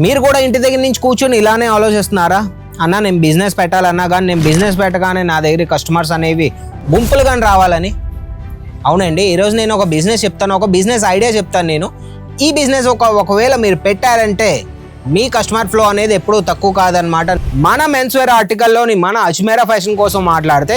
మీరు కూడా ఇంటి దగ్గర నుంచి కూర్చొని ఇలానే ఆలోచిస్తున్నారా? అన్న నేను బిజినెస్ పెట్టాలన్నా కానీ నేను బిజినెస్ పెట్టగానే నా దగ్గర కస్టమర్స్ అనేవి గుంపులుగా రావాలని. అవునండి, ఈరోజు నేను ఒక బిజినెస్ చెప్తాను, ఒక బిజినెస్ ఐడియా చెప్తాను. నేను ఈ బిజినెస్ ఒకవేళ మీరు పెట్టారంటే మీ కస్టమర్ ఫ్లో అనేది ఎప్పుడూ తక్కువ కాదనమాట. మన మెన్స్వేర్ ఆర్టికల్లోని మన అజ్మేరా ఫ్యాషన్ కోసం మాట్లాడితే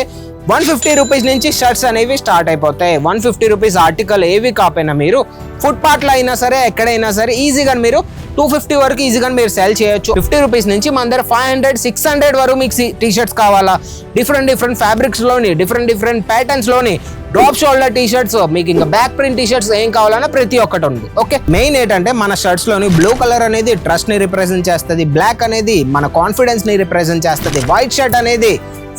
150 రూపీస్ నుంచి షర్ట్స్ అనేవి స్టార్ట్ అయిపోతాయి. 150 రూపీస్ ఆర్టికల్ ఏవి కాకపోయినా మీరు ఫుట్పాత్లో అయినా సరే ఎక్కడైనా సరే ఈజీగా మీరు 250 వరకు ఈజీగా మీరు సెల్ చేయొచ్చు. 50 రూపీస్ నుంచి మన దగ్గర 500, 600 వరకు మీకు టీ షర్ట్స్ కావాలా, డిఫరెంట్ ఫ్యాబ్రిక్స్ లోని డిఫరెంట్ ప్యాటర్న్స్ లోని డ్రాప్ షోల్డర్ టీ షర్ట్స్, మీకు ఇంకా బ్యాక్ ప్రింట్ టీ షర్ట్స్ ఏం కావాలన్నా ప్రతి ఒక్కటి ఉంది. ఓకే, మెయిన్ ఏంటంటే మన షర్ట్స్ లోని బ్లూ కలర్ అనేది ట్రస్ట్ ని రిప్రజెంట్ చేస్తుంది, బ్లాక్ అనేది మన కాన్ఫిడెన్స్ ని రిప్రజెంట్ చేస్తుంది, వైట్ షర్ట్ అనేది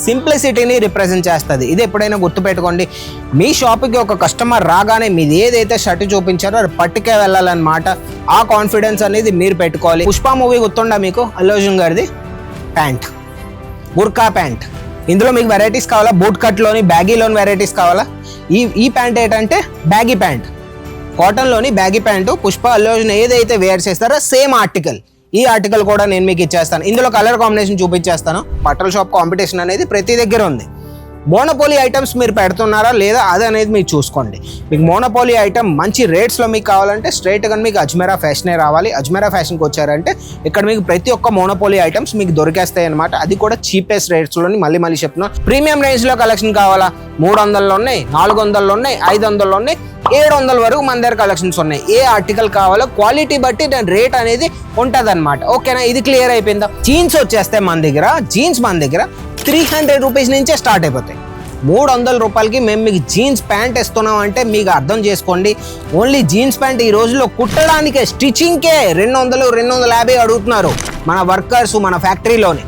సింప్లిసిటీని రిప్రజెంట్ చేస్తుంది. ఇది ఎప్పుడైనా గుర్తుపెట్టుకోండి. మీ షాప్కి ఒక కస్టమర్ రాగానే మీరు ఏదైతే షర్ట్ చూపించారో అది పట్టుకే వెళ్ళాలన్నమాట. ఆ కాన్ఫిడెన్స్ అనేది మీరు పెట్టుకోవాలి. పుష్ప మూవీ గుర్తుందా మీకు? అల్లు అర్జున్ గారిది ప్యాంట్, బుర్కా ప్యాంట్. ఇందులో మీకు వెరైటీస్ కావాలా, బూట్ కట్లోని బ్యాగీలోని వెరైటీస్ కావాలా. ఈ ప్యాంట్ ఏంటంటే బ్యాగీ ప్యాంట్, కాటన్లోని బ్యాగీ ప్యాంటు. పుష్ప అల్లు అర్జున్ ఏదైతే వేర్ చేస్తారో సేమ్ ఆర్టికల్. ఈ ఆర్టికల్ కూడా నేను మీకు ఇచ్చేస్తాను. ఇందులో కలర్ కాంబినేషన్ చూపించేస్తాను. బట్టల షాప్ కాంపిటీషన్ అనేది ప్రతి దగ్గర ఉంది. మోనోపోలీ ఐటమ్స్ మీరు పెడుతున్నారా లేదా అది అనేది మీరు చూసుకోండి. మీకు మోనోపోలీ ఐటమ్ మంచి రేట్స్లో మీకు కావాలంటే స్ట్రైట్గా మీకు అజ్మేరా ఫ్యాషనే రావాలి. అజ్మేరా ఫ్యాషన్కి వచ్చారంటే ఇక్కడ మీకు ప్రతి ఒక్క మోనోపోలీ ఐటమ్స్ మీకు దొరికేస్తాయి అనమాట. అది కూడా చీపెస్ట్ రేట్స్లోని. మళ్ళీ చెప్తున్నాను, ప్రీమియం రేంజ్లో కలెక్షన్ కావాలా 300లో ఉన్నాయి, 400లో ఉన్నాయి, 500లో ఉన్నాయి, 700 వరకు మన దగ్గర కలెక్షన్స్ ఉన్నాయి. ఏ ఆర్టికల్ కావాలో క్వాలిటీ బట్టి దాని రేట్ అనేది ఉంటుంది అనమాట. ఓకేనా, ఇది క్లియర్ అయిపోయిందా? జీన్స్ వచ్చేస్తే మన దగ్గర 300 రూపీస్ నుంచే స్టార్ట్ అయిపోతాయి. 300 రూపాయలకి మేము మీకు జీన్స్ ప్యాంట్ ఇస్తున్నాం అంటే మీకు అర్థం చేసుకోండి. ఓన్లీ జీన్స్ ప్యాంట్ ఈ రోజుల్లో కుట్టడానికే, స్టిచ్చింగ్కే 200-250 అడుగుతున్నారు మన వర్కర్స్ మన ఫ్యాక్టరీలోని.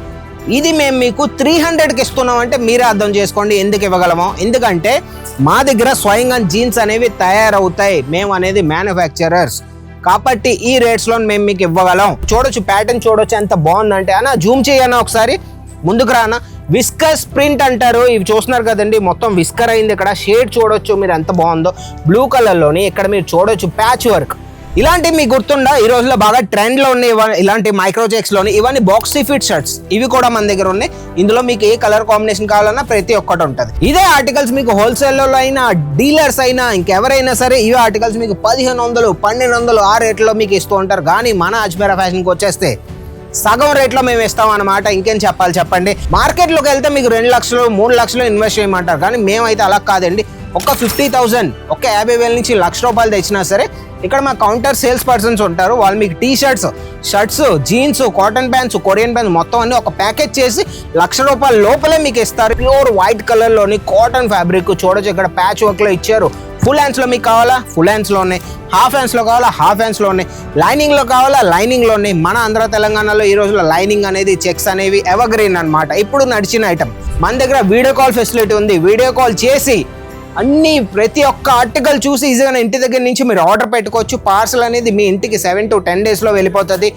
ఇది మేము మీకు 300కి ఇస్తున్నాం అంటే మీరే అర్థం చేసుకోండి ఎందుకు ఇవ్వగలమో. ఎందుకంటే మా దగ్గర స్వయంగా జీన్స్ అనేవి తయారవుతాయి, మేము అనేది మ్యానుఫ్యాక్చరర్స్ కాబట్టి ఈ రేట్స్లో మేము మీకు ఇవ్వగలం. చూడొచ్చు, ప్యాటర్న్ చూడొచ్చు ఎంత బాగుందంటే. అన్న జూమ్ చేయన్నా ఒకసారి, ముందుకు రానా. విస్కస్ ప్రింట్ అంటారు, ఇవి చూస్తున్నారు కదండి, మొత్తం విస్కర్ అయింది. ఇక్కడ షేడ్ చూడొచ్చు మీరు ఎంత బాగుందో, బ్లూ కలర్లోని. ఇక్కడ మీరు చూడొచ్చు ప్యాచ్ వర్క్. ఇలాంటివి మీకు గుర్తుందా? ఈ రోజుల్లో బాగా ట్రెండ్లో ఉన్నాయి ఇలాంటి మైక్రోజెక్స్లోని. ఇవన్నీ బాక్సీ ఫిట్ షర్ట్స్, ఇవి కూడా మన దగ్గర ఉన్నాయి. ఇందులో మీకు ఏ కలర్ కాంబినేషన్ కావాలన్నా ప్రతి ఒక్కటి ఉంటుంది. ఇదే ఆర్టికల్స్ మీకు హోల్సేల్లో అయినా డీలర్స్ అయినా ఇంకెవరైనా సరే ఇవే ఆర్టికల్స్ మీకు 1500, 1200 ఆ రేట్లో మీకు ఇస్తూ ఉంటారు. కానీ మన అజ్మేరా ఫ్యాషన్కి వచ్చేస్తే సగం రేట్లో మేము ఇస్తాం అనమాట. ఇంకేం చెప్పాలి చెప్పండి. మార్కెట్లోకి వెళ్తే మీకు 2 లక్షలు 3 లక్షలు ఇన్వెస్ట్ చేయమంటారు, కానీ మేమైతే అలా కాదండి. ఒక 50,000, ఒక 50,000 నుంచి ₹1,00,000 తెచ్చినా సరే ఇక్కడ మా కౌంటర్ సేల్స్ పర్సన్స్ ఉంటారు. వాళ్ళు మీకు T shirts, jeans, cotton pants, Korean pants మొత్తం అన్ని ఒక ప్యాకేజ్ చేసి ₹1,00,000 లోపలే మీకు ఇస్తారు. ప్యూర్ వైట్ కలర్లోని కాటన్ ఫ్యాబ్రిక్ చూడొచ్చు. ఇక్కడ ప్యాచ్ వర్క్లో ఇచ్చారు. ఫుల్ హ్యాండ్స్లో మీకు కావాలా ఫుల్ హ్యాండ్స్లో ఉన్నాయి, హాఫ్ హ్యాండ్స్లో కావాలా హాఫ్ హ్యాండ్స్లో ఉన్నాయి, లైనింగ్లో కావాలా లైనింగ్లో ఉన్నాయి. మన ఆంధ్ర తెలంగాణలో ఈ రోజుల్లో లైనింగ్ అనేది చెక్స్ అనేవి ఎవర్ గ్రీన్ అనమాట. ఇప్పుడు నడిచిన ఐటమ్. మన దగ్గర వీడియో కాల్ ఫెసిలిటీ ఉంది. వీడియో కాల్ చేసి అన్ని ప్రతి ఒక్క ఆర్టికల్ చూసి ఈజీగా ఇంటి దగ్గర నుంచి మీరు ఆర్డర్ పెట్టుకోవచ్చు. పార్సల్ అనేది మీ ఇంటికి 7 to 10 డేస్లో వెళ్ళిపోతుంది.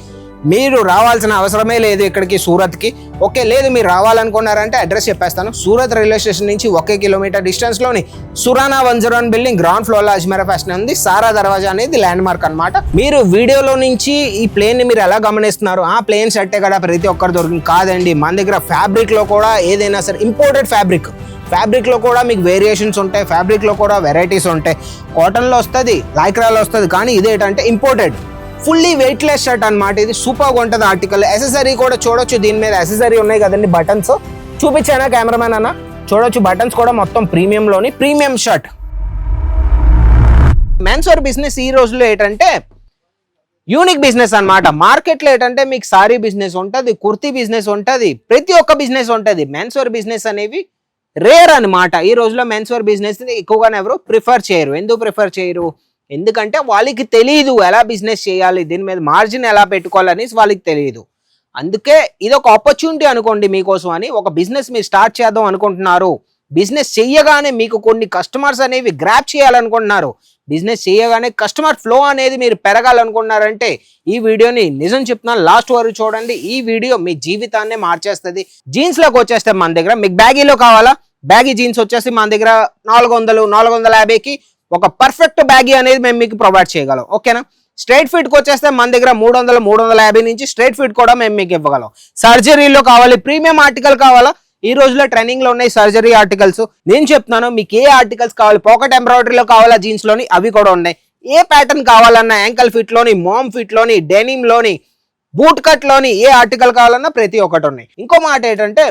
మీరు రావాల్సిన అవసరమే లేదు ఇక్కడికి సూరత్కి. ఓకే, లేదు మీరు రావాలనుకున్నారంటే అడ్రస్ చెప్పేస్తాను. సూరత్ రైల్వే స్టేషన్ నుంచి 1 కిలోమీటర్ డిస్టెన్స్లోని సురానా 101 బిల్డింగ్ గ్రౌండ్ ఫ్లోర్లో అజ్మేరా ఫ్యాషన్ ఉంది. సారా దర్వాజా అనేది ల్యాండ్ మార్క్ అనమాట. మీరు వీడియోలో నుంచి ఈ ప్లేన్ని మీరు ఎలా గమనిస్తున్నారు? ఆ ప్లేన్ సెట్టే కదా ప్రతి ఒక్కరు దొరికింది కాదండి. మన దగ్గర ఫ్యాబ్రిక్లో కూడా ఏదైనా సరే ఇంపోర్టెడ్ ఫ్యాబ్రిక్లో కూడా మీకు వేరియేషన్స్ ఉంటాయి. ఫ్యాబ్రిక్లో కూడా వెరైటీస్ ఉంటాయి. కాటన్లో వస్తుంది, లైక్రాలో వస్తుంది, కానీ ఇదేంటంటే ఇంపోర్టెడ్ ఫుల్లీ వెయిట్లెస్ షర్ట్ అనమాట. ఇది సూపర్గా ఉంటుంది ఆర్టికల్. యాక్సెసరీ కూడా చూడొచ్చు, దీని మీద యాక్సెసరీ ఉన్నాయి కదండి, బటన్స్ చూపించానా కెమెరామెన్ అన్న? చూడొచ్చు బటన్స్ కూడా మొత్తం ప్రీమియంలోని ప్రీమియం షర్ట్. మెన్స్వేర్ బిజినెస్ ఈ రోజుల్లో ఏంటంటే యూనిక్ బిజినెస్ అనమాట. మార్కెట్లో ఏంటంటే మీకు సారీ బిజినెస్ ఉంటుంది, కుర్తీ బిజినెస్ ఉంటుంది, ప్రతి ఒక్క బిజినెస్ ఉంటుంది. మెన్స్వేర్ బిజినెస్ అనేవి రేర్ అనమాట. ఈ రోజులో మెన్స్వేర్ బిజినెస్ ఎక్కువగా ఎవరు ప్రిఫర్ చేయరు. ఎందుకు ప్రిఫర్ చేయరు? ఎందుకంటే వాళ్ళకి తెలియదు ఎలా బిజినెస్ చేయాలి, దీని మీద మార్జిన్ ఎలా పెట్టుకోవాలని వాళ్ళకి తెలియదు. అందుకే ఇది ఒక ఆపర్చునిటీ అనుకోండి మీకోసం అని. ఒక బిజినెస్ మీరు స్టార్ట్ చేద్దాం అనుకుంటున్నారు, బిజినెస్ చేయగానే మీకు కొన్ని కస్టమర్స్ అనేవి గ్రాప్ చేయాలనుకుంటున్నారు, బిజినెస్ చేయగానే కస్టమర్ ఫ్లో అనేది మీరు పెరగాలనుకుంటున్నారంటే ఈ వీడియోని నిజం చెప్తున్నాను లాస్ట్ వరకు చూడండి. ఈ వీడియో మీ జీవితాన్నే మార్చేస్తుంది. జీన్స్లోకి వచ్చేస్తే మన దగ్గర మీకు బ్యాగీలో కావాలా, బ్యాగీ జీన్స్ వచ్చేసి మన దగ్గర 400-450కి ఒక పర్ఫెక్ట్ బ్యాగీ అనేది మేము మీకు ప్రొవైడ్ చేయగలం. ఓకేనా, స్ట్రైట్ ఫిట్కి వచ్చేస్తే మన దగ్గర 300-350 నుంచి స్ట్రైట్ ఫిట్ కూడా మేము మీకు ఇవ్వగలం. సర్జరీలో కావాలి, ప్రీమియం ఆర్టికల్ కావాలా, ఈ రోజులో ట్రెండింగ్ లో ఉన్నాయి సర్జరీ ఆర్టికల్స్. నేను చెప్తున్నాను మీకు ఏ ఆర్టికల్స్ కావాలి, పాకెట్ ఎంబ్రాయిడరీలో కావాలా, జీన్స్ లోని అవి కూడా ఉన్నాయి. ఏ ప్యాటర్న్ కావాలన్నా, యాంకల్ ఫిట్ లోని, మామ్ ఫిట్ లోని, డెనిమ్ లోని, బూట్ కట్ లోని ఏ ఆర్టికల్ కావాలన్నా ప్రతి ఒక్కటి ఉన్నాయి. ఇంకో మాట ఏంటంటే,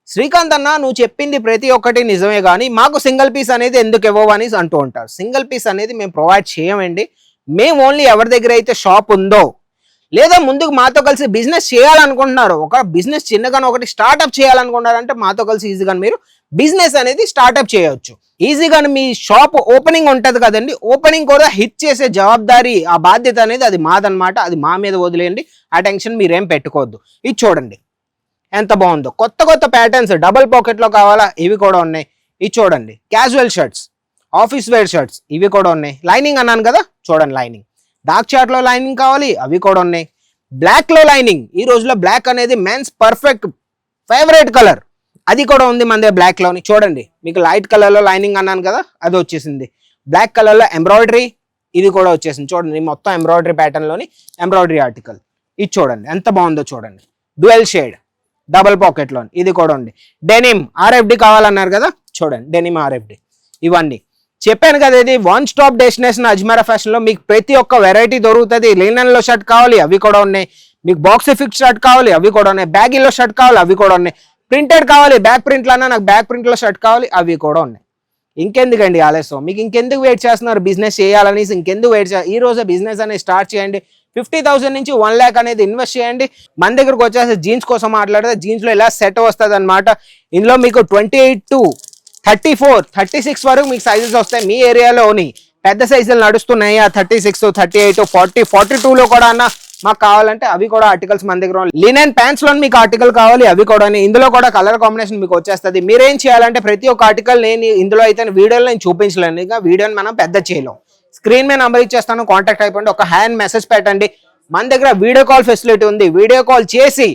శ్రీకాంత్ అన్న నువ్వు చెప్పింది ప్రతి ఒక్కటి నిజమే కానీ మాకు సింగిల్ పీస్ అనేది ఎందుకు ఇవ్వవు అని అంటూ ఉంటారు. సింగిల్ పీస్ అనేది మేము ప్రొవైడ్ చేయమండి. మేము ఓన్లీ ఎవరి దగ్గర అయితే షాప్ ఉందో లేదా ముందుకు మాతో కలిసి బిజినెస్ చేయాలనుకుంటున్నారు, ఒక బిజినెస్ చిన్నగా ఒకటి స్టార్ట్అప్ చేయాలనుకుంటున్నారంటే మాతో కలిసి ఈజీగా మీరు బిజినెస్ అనేది స్టార్ట్అప్ చేయొచ్చు. ఈజీగా మీ షాప్ ఓపెనింగ్ ఉంటుంది కదండి, ఓపెనింగ్ కూడా హిట్ చేసే జవాబారి ఆ బాధ్యత అనేది అది మాదనమాట. అది మా మీద వదిలేయండి, ఆ టెన్షన్ మీరేం పెట్టుకోవద్దు. ఇది చూడండి ఎంత బాగుందో, కొత్త కొత్త ప్యాటర్న్స్, డబుల్ పాకెట్లో కావాలా ఇవి కూడా ఉన్నాయి. ఇది చూడండి casual shirts, office wear shirts ఇవి కూడా ఉన్నాయి. లైనింగ్ అన్నాను కదా, చూడండి లైనింగ్, డార్క్ చార్ట్ లో లైనింగ్ కావాలి అవి కూడా ఉన్నాయి. బ్లాక్ లో లైనింగ్, ఈ రోజులో బ్లాక్ అనేది మెన్స్ పర్ఫెక్ట్ ఫేవరెట్ కలర్, అది కూడా ఉంది మన దగ్గర బ్లాక్ లోని. చూడండి మీకు లైట్ కలర్ లో లైనింగ్ అన్నాను కదా అది వచ్చేసింది. బ్లాక్ కలర్ లో ఎంబ్రాయిడరీ ఇది కూడా వచ్చేసింది. చూడండి మొత్తం ఎంబ్రాయిడరీ ప్యాటర్న్ లోని ఎంబ్రాయిడరీ ఆర్టికల్. ఇది చూడండి ఎంత బాగుందో చూడండి, డ్యూయల్ షేడ్ డబల్ పాకెట్ లోని ఇది కూడా ఉంది. డెనిమ్ ఆర్ఎఫ్డి కావాలన్నారు కదా, చూడండి డెనిమ్ ఆర్ఎఫ్డి ఇవన్నీ చెప్పాను కదా. ఇది one stop destination Ajmeera fashion లో మీకు ప్రతి ఒక్క వెరైటీ దొరుకుతుంది. లినన్ లో షర్ట్ కావాలి అవి కూడా ఉన్నాయి, మీకు బాక్సీ ఫిక్స్ షర్ట్ కావాలి అవి కూడా ఉన్నాయి, బ్యాగీలో షర్ట్ కావాలి అవి కూడా ఉన్నాయి, ప్రింటెడ్ కావాలి బ్యాక్ ప్రింట్ లో నాకు బ్యాక్ ప్రింట్ లో షర్ట్ కావాలి అవి కూడా ఉన్నాయి. ఇంకెందుకండి ఆలస్యం, మీకు ఇంకెందుకు వెయిట్ చేస్తున్నారు బిజినెస్ చేయాలని, ఇంకెందుకు వెయిట్ చేయాలి, ఈ రోజు బిజినెస్ అనేది స్టార్ట్ చేయండి. 50,000 నుంచి 1 lakh అనేది ఇన్వెస్ట్ చేయండి. మన దగ్గరకు వచ్చేసి జీన్స్ కోసం మాట్లాడితే జీన్స్ లో ఇలా సెట్ వస్తుంది అనమాట. ఇందులో మీకు 28 to 34, 36 వరకు మీకు సైజెస్ వస్తాయి. మీ ఏరియాలోని పెద్ద సైజులు నడుస్తున్నాయి, 36, 38, 40, 42లో కూడా అన్న మాకు కావాలంటే అవి కూడా ఆర్టికల్స్ మన దగ్గర. లినెన్ ప్యాంట్స్ లో మీకు ఆర్టికల్ కావాలి అవి కూడా, ఇందులో కూడా కలర్ కాంబినేషన్ మీకు వచ్చేస్తుంది. మీరేం చేయాలంటే ప్రతి ఒక్క ఆర్టికల్ నేను ఇందులో అయితే వీడియోలో నేను చూపించలేను, ఇంకా వీడియోని మనం పెద్ద చేయలేం. స్క్రీన్ మీద నంబర్ ఇచ్చేస్తాను, కాంటాక్ట్ అయిపోండి, ఒక హ్యాండ్ మెసేజ్ పెట్టండి. మన దగ్గర వీడియో కాల్ ఫెసిలిటీ ఉంది, వీడియో కాల్ చేసి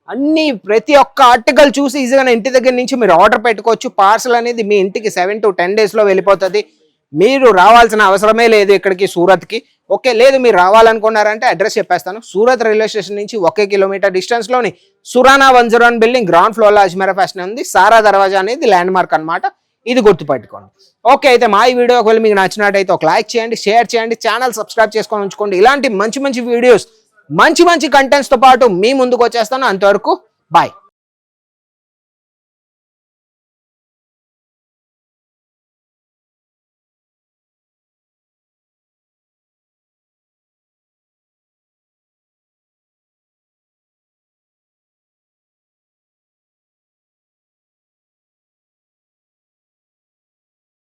అన్ని ప్రతి ఒక్క ఆర్టికల్ చూసి ఈజీగా ఇంటి దగ్గర నుంచి మీరు ఆర్డర్ పెట్టుకోవచ్చు. పార్సల్ అనేది మీ ఇంటికి 7 to 10 days లో వెళ్ళిపోతుంది. మీరు రావాల్సిన అవసరమే లేదు ఇక్కడికి సూరత్కి. ఓకే, లేదు మీరు రావాలనుకున్నారంటే అడ్రస్ చెప్పేస్తాను. సూరత్ రైల్వే స్టేషన్ నుంచి 1 kilometer డిస్టెన్స్ లోని సురానా 101 బిల్డింగ్ గ్రౌండ్ ఫ్లోర్ లో అజ్మీరా ఫ్యాషన్ ఉంది. సారా దర్వాజా అనేది ల్యాండ్ మార్క్ అనమాట, ఇది గుర్తుపెట్టుకోండి. ఓకే, అయితే మా ఈ వీడియో ఒకవేళ మీకు నచ్చినట్టయితే ఒక లైక్ చేయండి, షేర్ చేయండి, ఛానల్ సబ్స్క్రైబ్ చేసుకొని ఉంచుకోండి. ఇలాంటి మంచి మంచి వీడియోస్, మంచి మంచి కంటెంట్స్ తో పాటు మీ ముందుకు వచ్చేస్తాను. అంతవరకు బాయ్.